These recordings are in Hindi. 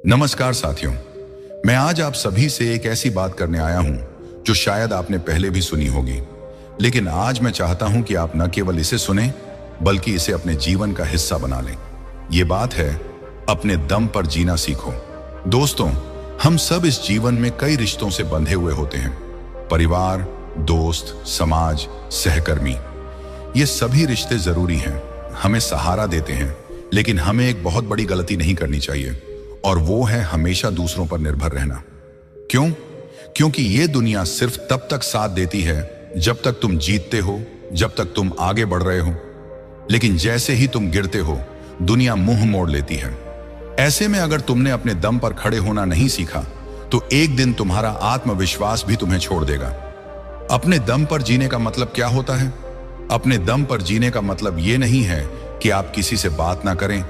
नमस्कार साथियों, मैं आज आप सभी से एक ऐसी बात करने आया हूं जो शायद आपने पहले भी सुनी होगी, लेकिन आज मैं चाहता हूं कि आप न केवल इसे सुने बल्कि इसे अपने जीवन का हिस्सा बना लें। ये बात है, अपने दम पर जीना सीखो। दोस्तों, हम सब इस जीवन में कई रिश्तों से बंधे हुए होते हैं। परिवार, दोस्त, समाज, सहकर्मी, ये सभी रिश्ते जरूरी हैं, हमें सहारा देते हैं, लेकिन हमें एक बहुत बड़ी गलती नहीं करनी चाहिए, और वो है हमेशा दूसरों पर निर्भर रहना। क्यों? क्योंकि ये दुनिया सिर्फ तब तक साथ देती है जब तक तुम जीतते हो, जब तक तुम आगे बढ़ रहे हो, लेकिन जैसे ही तुम गिरते हो दुनिया मुंह मोड़ लेती है। ऐसे में अगर तुमने अपने दम पर खड़े होना नहीं सीखा तो एक दिन तुम्हारा आत्मविश्वास भी तुम्हें छोड़ देगा। अपने दम पर जीने का मतलब क्या होता है? अपने दम पर जीने का मतलब ये नहीं है कि आप किसी से बात ना करें,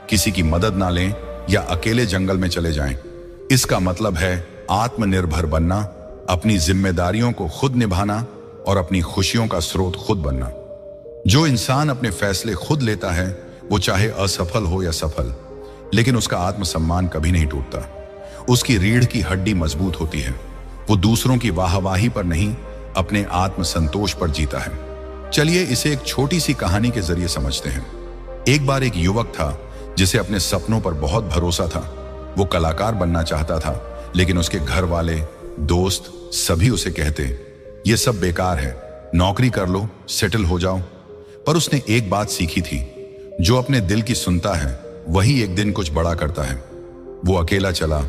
किसी की मदद ना लें या अकेले जंगल में चले जाएं। इसका मतलब है आत्मनिर्भर बनना, अपनी जिम्मेदारियों को खुद निभाना और अपनी खुशियों का स्रोत खुद बनना। जो इंसान अपने फैसले खुद लेता है वो चाहे असफल हो या सफल, लेकिन उसका आत्मसम्मान कभी नहीं टूटता। उसकी रीढ़ की हड्डी मजबूत होती है। वो दूसरों की वाहवाही पर नहीं, अपने आत्मसंतोष पर जीता है। चलिए इसे एक छोटी सी कहानी के जरिए समझते हैं। एक बार एक युवक था जिसे अपने सपनों पर बहुत भरोसा था। वो कलाकार बनना चाहता था, लेकिन उसके घर वाले, दोस्त सभी उसे कहते, ये सब बेकार है, नौकरी कर लो, सेटल हो जाओ। पर उसने एक बात सीखी थी, जो अपने दिल की सुनता है वही एक दिन कुछ बड़ा करता है। वो अकेला चला,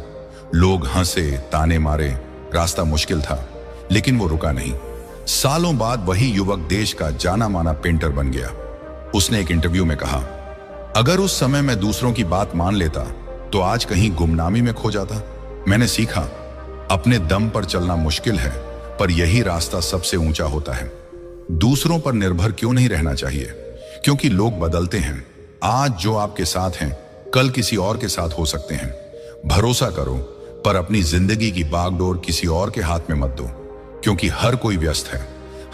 लोग हंसे, ताने मारे, रास्ता मुश्किल था, लेकिन वो रुका नहीं। सालों बाद वही युवक देश का जाना माना पेंटर बन गया। उसने एक इंटरव्यू में कहा, अगर उस समय मैं दूसरों की बात मान लेता तो आज कहीं गुमनामी में खो जाता। मैंने सीखा, अपने दम पर चलना मुश्किल है, पर यही रास्ता सबसे ऊंचा होता है। दूसरों पर निर्भर क्यों नहीं रहना चाहिए? क्योंकि लोग बदलते हैं। आज जो आपके साथ हैं कल किसी और के साथ हो सकते हैं। भरोसा करो, पर अपनी जिंदगी की बागडोर किसी और के हाथ में मत दो, क्योंकि हर कोई व्यस्त है,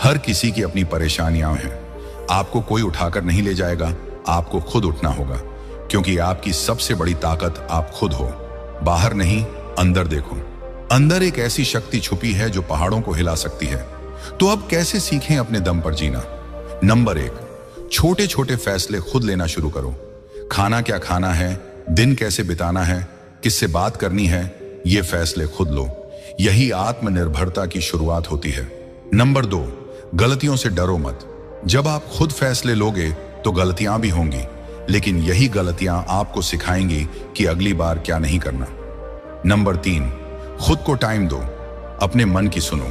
हर किसी की अपनी परेशानियां हैं। आपको कोई उठाकर नहीं ले जाएगा, आपको खुद उठना होगा, क्योंकि आपकी सबसे बड़ी ताकत आप खुद हो। बाहर नहीं, अंदर देखो। अंदर एक ऐसी शक्ति छुपी है जो पहाड़ों को हिला सकती है। तो अब कैसे सीखें अपने दम पर जीना? नंबर 1, छोटे छोटे फैसले खुद लेना शुरू करो। खाना क्या खाना है, दिन कैसे बिताना है, किससे बात करनी है, ये फैसले खुद लो। यही आत्मनिर्भरता की शुरुआत होती है। नंबर 2, गलतियों से डरो मत। जब आप खुद फैसले लोगे तो गलतियां भी होंगी, लेकिन यही गलतियां आपको सिखाएंगी कि अगली बार क्या नहीं करना। नंबर 3, खुद को टाइम दो, अपने मन की सुनो।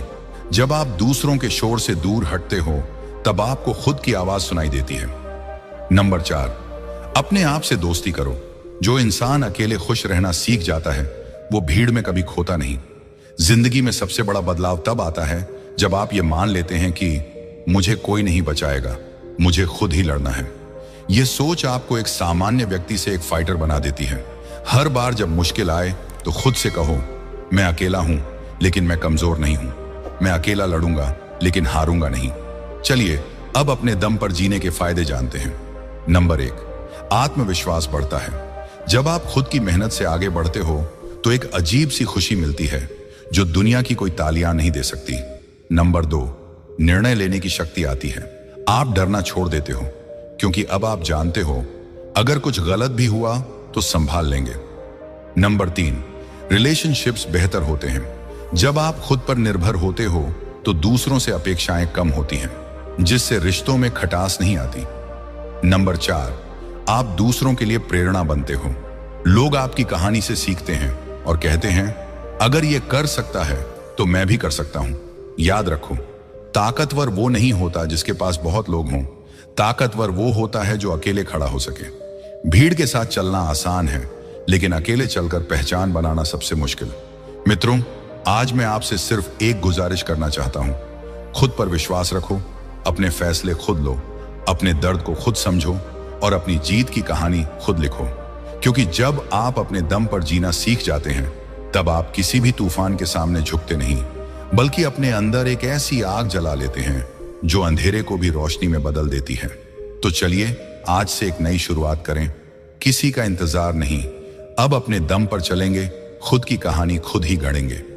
जब आप दूसरों के शोर से दूर हटते हो तब आपको खुद की आवाज सुनाई देती है। नंबर 4, अपने आप से दोस्ती करो। जो इंसान अकेले खुश रहना सीख जाता है वो भीड़ में कभी खोता नहीं। जिंदगी में सबसे बड़ा बदलाव तब आता है जब आप ये मान लेते हैं कि मुझे कोई नहीं बचाएगा, मुझे खुद ही लड़ना है। यह सोच आपको एक सामान्य व्यक्ति से एक फाइटर बना देती है। हर बार जब मुश्किल आए तो खुद से कहो, मैं अकेला हूं लेकिन मैं कमजोर नहीं हूं। मैं अकेला लड़ूंगा लेकिन हारूंगा नहीं। चलिए अब अपने दम पर जीने के फायदे जानते हैं। नंबर 1, आत्मविश्वास बढ़ता है। जब आप खुद की मेहनत से आगे बढ़ते हो तो एक अजीब सी खुशी मिलती है जो दुनिया की कोई तालियां नहीं दे सकती। नंबर 2, निर्णय लेने की शक्ति आती है। आप डरना छोड़ देते हो, क्योंकि अब आप जानते हो अगर कुछ गलत भी हुआ तो संभाल लेंगे। नंबर 3, रिलेशनशिप्स बेहतर होते हैं। जब आप खुद पर निर्भर होते हो तो दूसरों से अपेक्षाएं कम होती हैं, जिससे रिश्तों में खटास नहीं आती। नंबर 4, आप दूसरों के लिए प्रेरणा बनते हो। लोग आपकी कहानी से सीखते हैं और कहते हैं, अगर ये कर सकता है तो मैं भी कर सकता हूं। याद रखो, ताकतवर वो नहीं होता जिसके पास बहुत लोग हों, ताकतवर वो होता है जो अकेले खड़ा हो सके। भीड़ के साथ चलना आसान है, लेकिन अकेले चलकर पहचान बनाना सबसे मुश्किल। मित्रों, आज मैं आपसे सिर्फ एक गुजारिश करना चाहता हूं, खुद पर विश्वास रखो, अपने फैसले खुद लो, अपने दर्द को खुद समझो और अपनी जीत की कहानी खुद लिखो। क्योंकि जब आप अपने दम पर जीना सीख जाते हैं तब आप किसी भी तूफान के सामने झुकते नहीं, बल्कि अपने अंदर एक ऐसी आग जला लेते हैं जो अंधेरे को भी रोशनी में बदल देती है। तो चलिए आज से एक नई शुरुआत करें। किसी का इंतजार नहीं, अब अपने दम पर चलेंगे, खुद की कहानी खुद ही गढ़ेंगे।